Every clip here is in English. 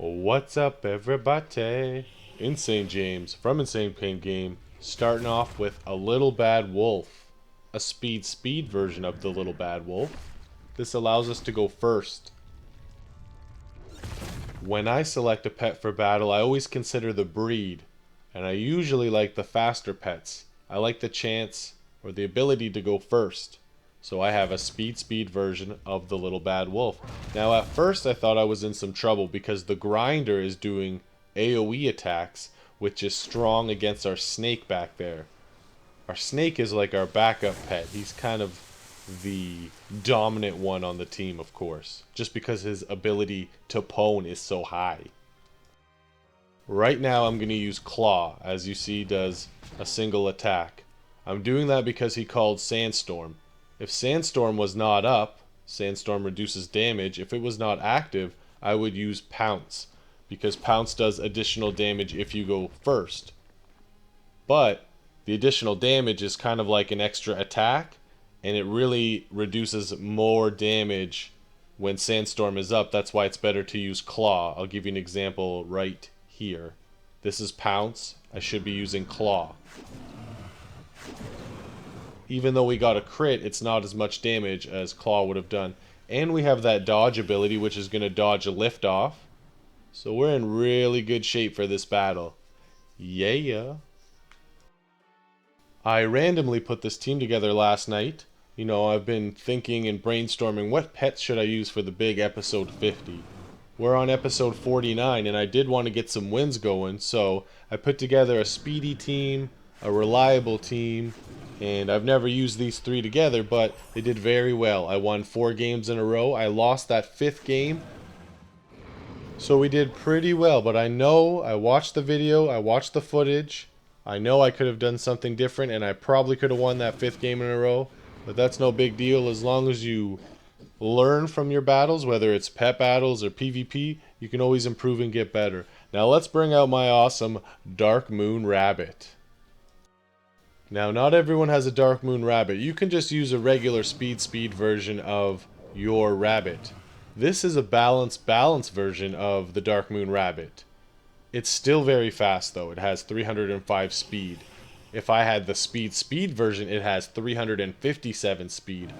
What's up, everybody? Insane James from Insane Pain Game, starting off with a Little Bad Wolf, a speed version of the Little Bad Wolf. This allows us to go first. When I select a pet for battle, I always consider the breed, and I usually like the faster pets. I like the chance or the ability to go first. So I have a speed version of the Little Bad Wolf. Now at first I thought I was in some trouble because the grinder is doing AoE attacks, which is strong against our snake back there. Our snake is like our backup pet. He's kind of the dominant one on the team, of course, just because his ability to pwn is so high. Right now I'm going to use Claw, as you see does a single attack. I'm doing that because he called Sandstorm. If Sandstorm was not up, Sandstorm reduces damage. If it was not active, I would use Pounce, because Pounce does additional damage if you go first. But the additional damage is kind of like an extra attack, and it really reduces more damage when Sandstorm is up. That's why it's better to use Claw. I'll give you an example right here. This is Pounce. I should be using Claw. Even though we got a crit, it's not as much damage as Claw would have done. And we have that dodge ability, which is going to dodge a liftoff. So we're in really good shape for this battle. Yeah. I randomly put this team together last night. You know, I've been thinking and brainstorming what pets should I use for the big episode 50. We're on episode 49, and I did want to get some wins going, so I put together a speedy team, a reliable team, and I've never used these three together, but they did very well. I won 4 games in a row. I lost that 5th game, so we did pretty well. But I know, I watched the video, I watched the footage. I know I could have done something different, and I probably could have won that 5th game in a row. But that's no big deal. As long as you learn from your battles, whether it's pet battles or PvP, you can always improve and get better. Now let's bring out my awesome Darkmoon Rabbit. Now, not everyone has a Darkmoon Rabbit. You can just use a regular speed version of your rabbit. This is a balance version of the Darkmoon Rabbit. It's still very fast though. It has 305 speed. If I had the speed version, it has 357 speed.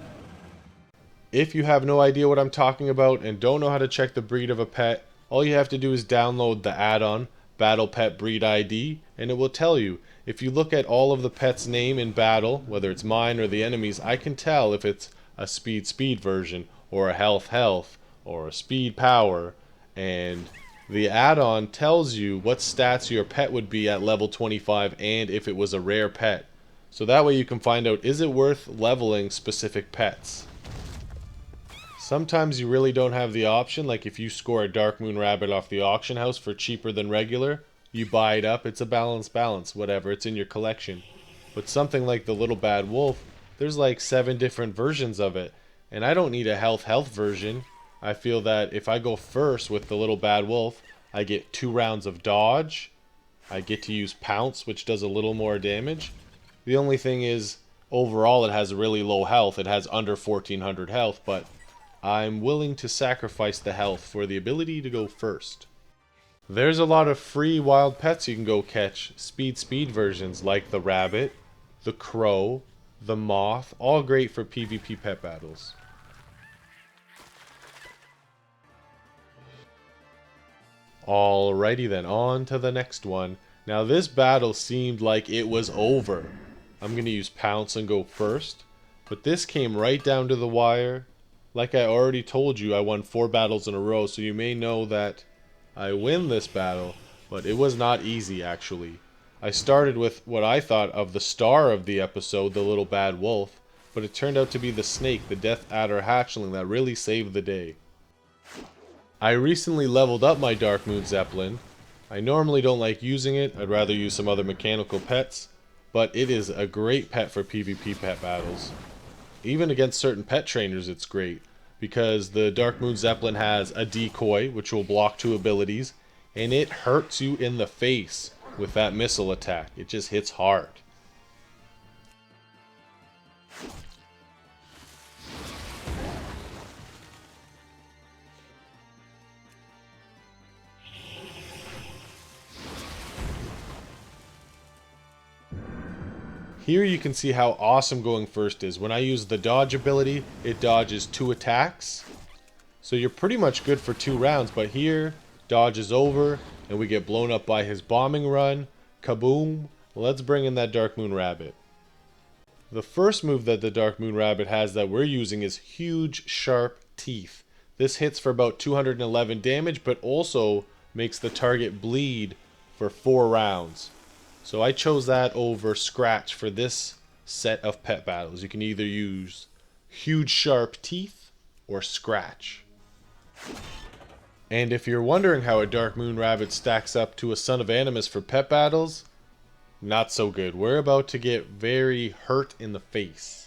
If you have no idea what I'm talking about and don't know how to check the breed of a pet, all you have to do is download the add-on Battle Pet Breed ID, and it will tell you. If you look at all of the pets' name in battle, whether it's mine or the enemy's, I can tell if it's a speed version, or a health, or a speed power, and the add-on tells you what stats your pet would be at level 25 and if it was a rare pet. So that way you can find out, is it worth leveling specific pets? Sometimes you really don't have the option, like if you score a Darkmoon Rabbit off the auction house for cheaper than regular, you buy it up, it's a balance, whatever, it's in your collection. But something like the Little Bad Wolf, there's like 7 different versions of it, and I don't need a health version. I feel that if I go first with the Little Bad Wolf, I get 2 rounds of dodge, I get to use Pounce, which does a little more damage. The only thing is, overall it has really low health, it has under 1400 health, but I'm willing to sacrifice the health for the ability to go first. There's a lot of free wild pets you can go catch, speed versions like the rabbit, the crow, the moth, all great for PvP pet battles. Alrighty then, on to the next one. Now this battle seemed like it was over. I'm going to use Pounce and go first, but this came right down to the wire. Like I already told you, I won 4 battles in a row, so you may know that I win this battle, but it was not easy actually. I started with what I thought of the star of the episode, the Little Bad Wolf, but it turned out to be the snake, the Death Adder Hatchling, that really saved the day. I recently leveled up my Darkmoon Zeppelin. I normally don't like using it, I'd rather use some other mechanical pets, but it is a great pet for PvP pet battles. Even against certain pet trainers it's great, because the Darkmoon Zeppelin has a decoy, which will block 2 abilities, and it hurts you in the face with that missile attack. It just hits hard. Here you can see how awesome going first is. When I use the dodge ability, it dodges 2 attacks. So you're pretty much good for 2 rounds, but here, dodge is over, and we get blown up by his bombing run. Kaboom! Let's bring in that Darkmoon Rabbit. The first move that the Darkmoon Rabbit has that we're using is Huge Sharp Teeth. This hits for about 211 damage, but also makes the target bleed for 4 rounds. So I chose that over Scratch for this set of pet battles. You can either use Huge Sharp Teeth or Scratch. And if you're wondering how a Darkmoon Rabbit stacks up to a Son of Animus for pet battles, not so good. We're about to get very hurt in the face.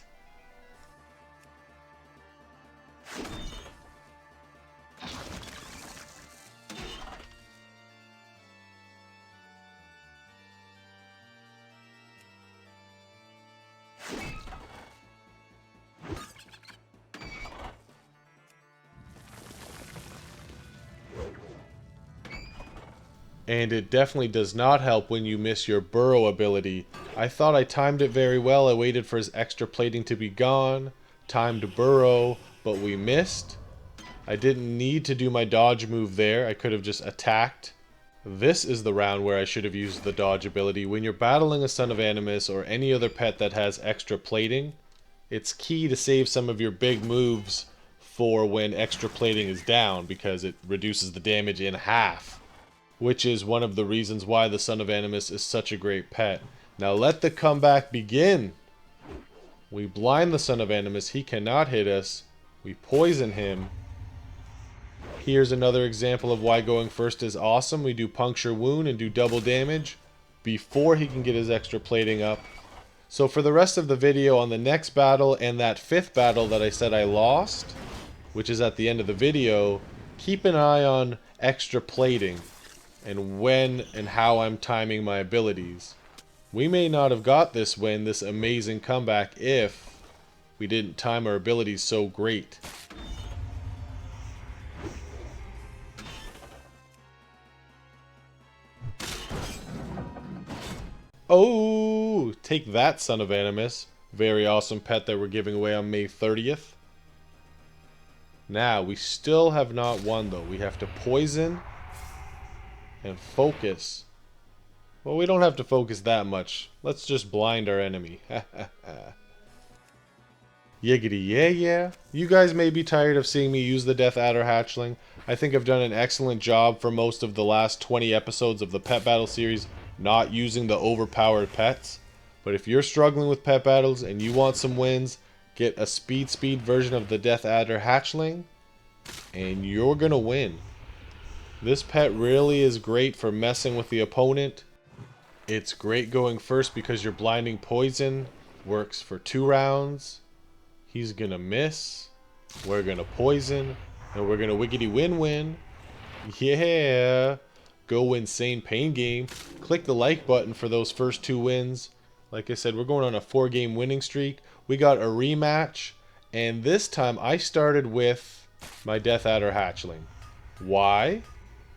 And it definitely does not help when you miss your burrow ability. I thought I timed it very well. I waited for his extra plating to be gone, timed burrow, but we missed. I didn't need to do my dodge move there. I could have just attacked. This is the round where I should have used the dodge ability. When you're battling a Son of Animus or any other pet that has extra plating, it's key to save some of your big moves for when extra plating is down, because it reduces the damage in half. Which is one of the reasons why the Son of Animus is such a great pet. Now let the comeback begin. We blind the Son of Animus. He cannot hit us. We poison him. Here's another example of why going first is awesome. We do Puncture Wound and do double damage before he can get his extra plating up. So for the rest of the video, on the next battle and that 5th battle that I said I lost, which is at the end of the video, keep an eye on extra plating and when and how I'm timing my abilities. We may not have got this win, this amazing comeback, if we didn't time our abilities so great. Oh, take that, Son of Animus. Very awesome pet that we're giving away on May 30th. Now, we still have not won though. We have to poison and focus. Well, we don't have to focus that much. Let's just blind our enemy. Yiggity yeah. You guys may be tired of seeing me use the Death Adder Hatchling. I think I've done an excellent job for most of the last 20 episodes of the Pet Battle series not using the overpowered pets. But if you're struggling with pet battles and you want some wins, get a speed version of the Death Adder Hatchling and you're gonna win. This pet really is great for messing with the opponent. It's great going first because your blinding poison works for 2 rounds. He's gonna miss. We're gonna poison. And we're gonna wiggity win-win. Yeah! Go Insane Pain Game. Click the like button for those first 2 wins. Like I said, we're going on a 4-game winning streak. We got a rematch. And this time I started with my Death Adder Hatchling. Why?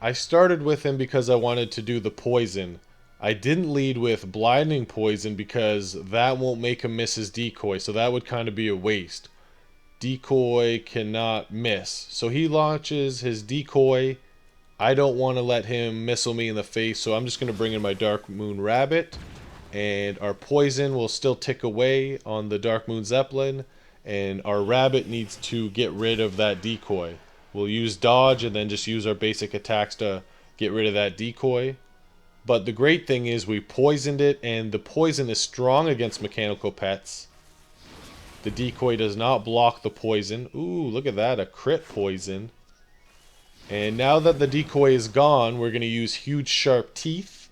I started with him because I wanted to do the poison. I didn't lead with blinding poison because that won't make him miss his decoy, so that would kind of be a waste. Decoy cannot miss. So he launches his decoy. I don't want to let him missile me in the face, so I'm just going to bring in my Darkmoon Rabbit. And our poison will still tick away on the Darkmoon Zeppelin. And our rabbit needs to get rid of that decoy. We'll use dodge and then just use our basic attacks to get rid of that decoy. But the great thing is we poisoned it, and the poison is strong against mechanical pets. The decoy does not block the poison. Ooh, look at that, a crit poison. And now that the decoy is gone, we're going to use Huge Sharp Teeth.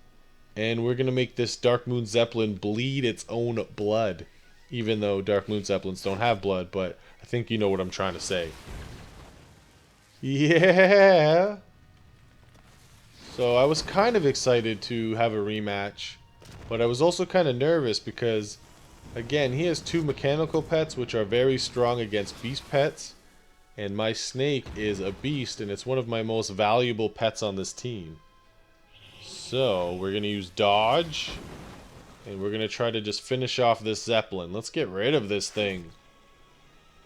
And we're going to make this Darkmoon Zeppelin bleed its own blood. Even though Darkmoon Zeppelins don't have blood, but I think you know what I'm trying to say. Yeah! So I was kind of excited to have a rematch, but I was also kind of nervous because, again, he has 2 mechanical pets which are very strong against beast pets, and my snake is a beast and it's one of my most valuable pets on this team. So we're going to use dodge, And we're going to try to just finish off this Zeppelin. Let's get rid of this thing.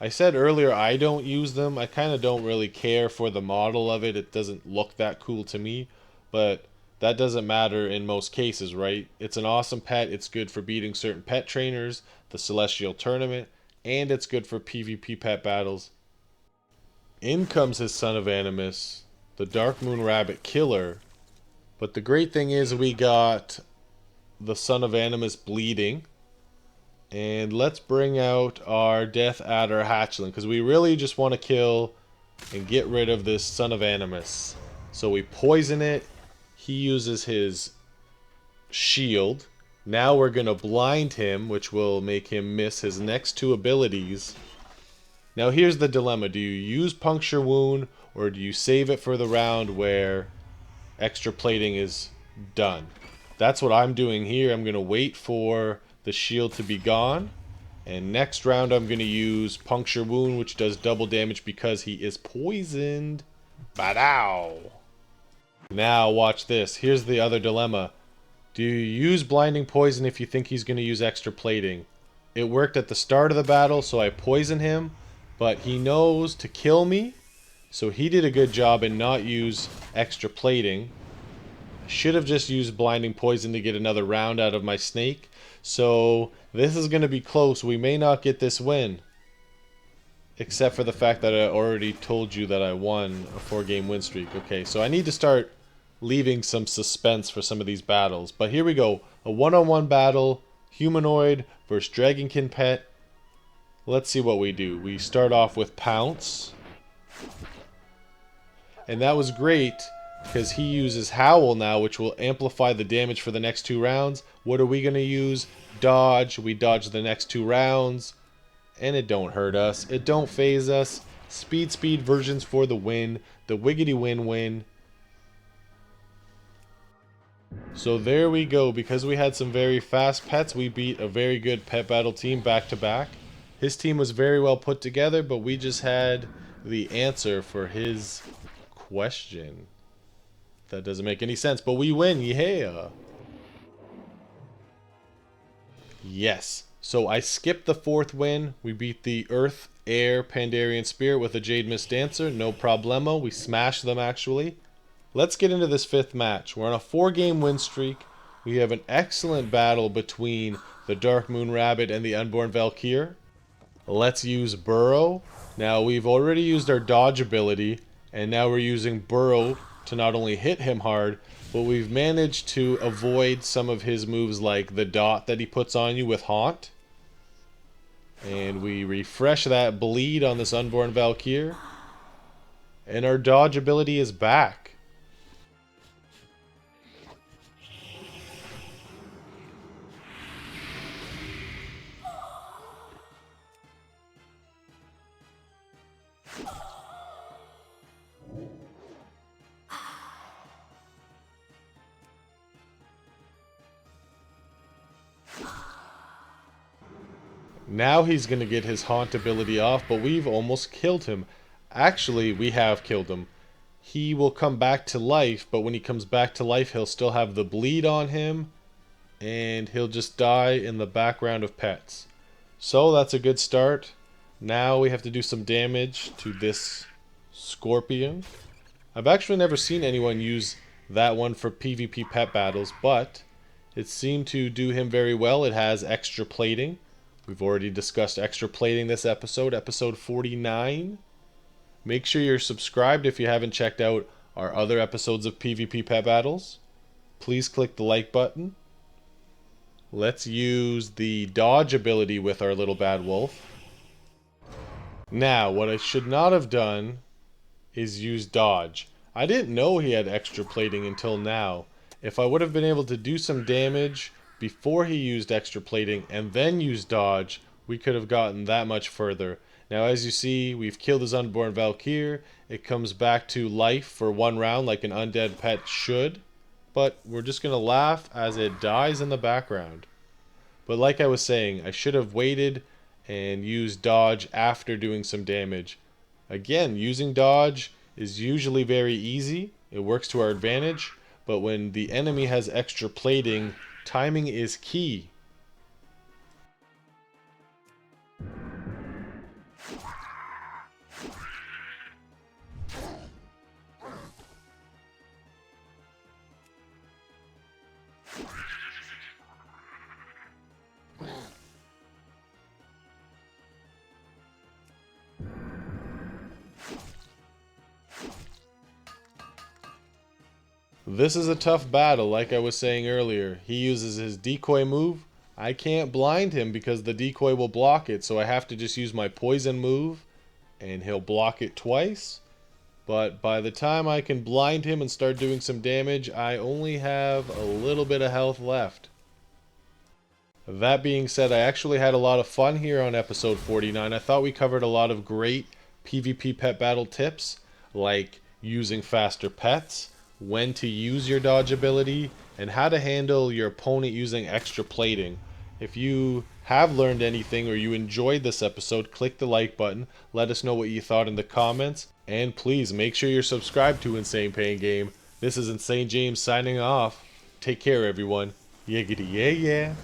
I said earlier I don't use them. I kind of don't really care for the model of it. It doesn't look that cool to me. But that doesn't matter in most cases, right? It's an awesome pet. It's good for beating certain pet trainers, the Celestial Tournament, and it's good for PvP pet battles. In comes his Son of Animus, the Darkmoon Rabbit Killer. But the great thing is we got the Son of Animus bleeding. And let's bring out our Death Adder Hatchling, because we really just want to kill and get rid of this Son of Animus. So we poison it. He uses his shield. Now we're going to blind him, which will make him miss his next two abilities. Now here's the dilemma. Do you use Puncture Wound, or do you save it for the round where extra plating is done? That's what I'm doing here. I'm going to wait for the shield to be gone. And next round I'm going to use Puncture Wound, which does double damage because he is poisoned. Badow! Now watch this. Here's the other dilemma. Do you use Blinding Poison if you think he's going to use extra plating? It worked at the start of the battle, so I poison him. But he knows to kill me. So he did a good job and not use extra plating. I should have just used Blinding Poison to get another round out of my snake. So this is going to be close. We may not get this win. Except for the fact that I already told you that I won a 4-game win streak. Okay, so I need to start leaving some suspense for some of these battles. But here we go. A one-on-one battle. Humanoid versus Dragonkin pet. Let's see what we do. We start off with Pounce. And that was great, because he uses Howl now, which will amplify the damage for the next 2 rounds. What are we going to use? Dodge. We dodge the next 2 rounds. And it don't hurt us. It don't phase us. Speed versions for the win. The wiggity win. So there we go. Because we had some very fast pets, we beat a very good pet battle team back to back. His team was very well put together, but we just had the answer for his question. That doesn't make any sense, but we win, yeah! Yes. So I skipped the 4th win. We beat the Earth, Air, Pandarian Spirit with a Jade Mist Dancer. No problemo. We smashed them, actually. Let's get into this 5th match. We're on a 4-game win streak. We have an excellent battle between the Darkmoon Rabbit and the Unborn Valkyr. Let's use Burrow. Now, we've already used our dodge ability, and now we're using Burrow to not only hit him hard, but we've managed to avoid some of his moves like the dot that he puts on you with Haunt. And we refresh that bleed on this Unborn Valkyr. And our dodge ability is back. Now he's going to get his Haunt ability off, but we've almost killed him. Actually, we have killed him. He will come back to life, but when he comes back to life, he'll still have the bleed on him, and he'll just die in the background of pets. So that's a good start. Now we have to do some damage to this Scorpion. I've actually never seen anyone use that one for PvP pet battles, but it seemed to do him very well. It has extra plating. We've already discussed extra plating this episode, episode 49. Make sure you're subscribed if you haven't checked out our other episodes of PvP Pet Battles. Please click the like button. Let's use the dodge ability with our little bad wolf. Now, what I should not have done is use dodge. I didn't know he had extra plating until now. If I would have been able to do some damage before he used extra plating and then used dodge, we could have gotten that much further. Now, as you see, we've killed his Unborn Valkyr. It comes back to life for 1 round like an undead pet should. But we're just going to laugh as it dies in the background. But like I was saying, I should have waited and used dodge after doing some damage. Again, using dodge is usually very easy. It works to our advantage. But when the enemy has extra plating, Timing is key. This is a tough battle, like I was saying earlier. He uses his decoy move. I can't blind him because the decoy will block it, so I have to just use my poison move, and he'll block it twice. But by the time I can blind him and start doing some damage, I only have a little bit of health left. That being said, I actually had a lot of fun here on episode 49. I thought we covered a lot of great PvP pet battle tips, like using faster pets, when to use your dodge ability, and how to handle your opponent using extra plating. If you have learned anything or you enjoyed this episode, click the like button, let us know what you thought in the comments, and please make sure you're subscribed to Insane Pain Game. This is Insane James signing off. Take care, everyone. Yiggity yeah yeah.